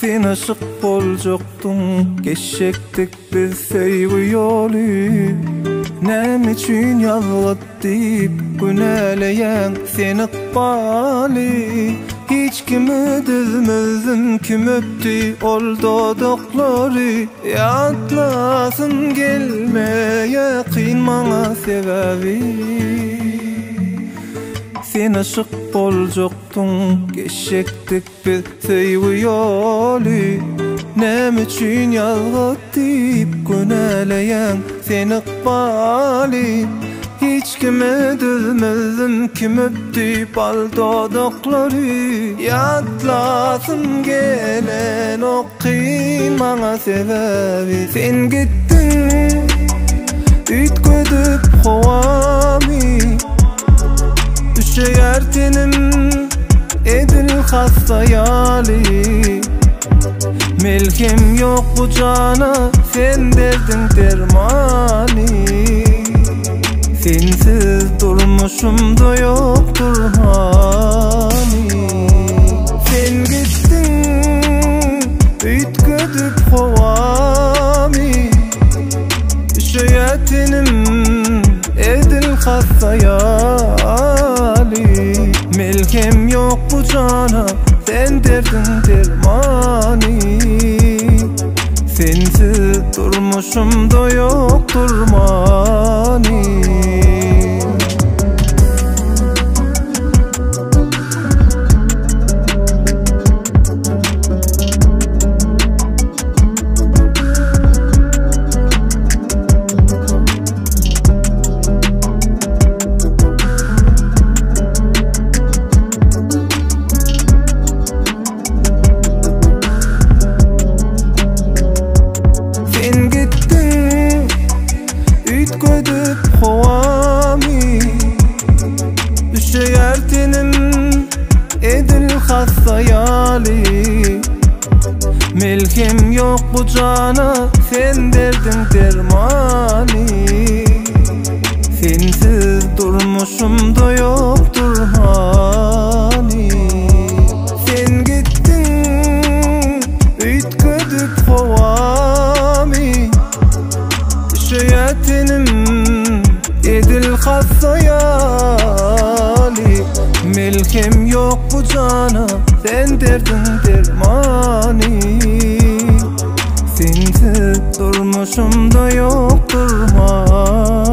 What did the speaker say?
Sen aşık boljakdyň, geçekdik biz sevgi ýoly. Näme üçin ýalgat diýip güneleýän sen ykbaly. Hiç kimi düzmezdim, kim öpdi ol dodoklary. Ýatlasym gelmeýe kyn maňa sebebi. Sen aşık boljakdyň, geçekdik biz sevgi ýoly. Näme üçin ýalgat diýip güneleýän sen ykbaly. Hiç kimi düzmezdim, kim öpdi bal dodoklary. Ýatlasym gelen o kyn maňa sebebi. Sen gitdiň, ütgüdüp howamy. Düşeýär tenim edil hasta ýaly. Melhem ýok bu jana, sen derdiň dermany. Sensiz durmuşumda yoktur hani. Sen gittin, ütgüdüp howamy. Düşeýär tenim edil hasta ýaly. Melhem ýok bu jana, sen derdiň dermany. Sensiz durmuşumda yoktur mani. Ütgüdüp howamy. Düşeýär tenim edil hasta ýaly. Melhem ýok bu jana, sen derdiň dermany. Sensiz durmuşumda ýokdur hani. Sen gittin, ütgüdüp howamy. Düşeýär tenim edil hasta ýaly. Melhem ýok bu jana, sen derdiň dermany. Sensiz durmuşumda ýokdur mani.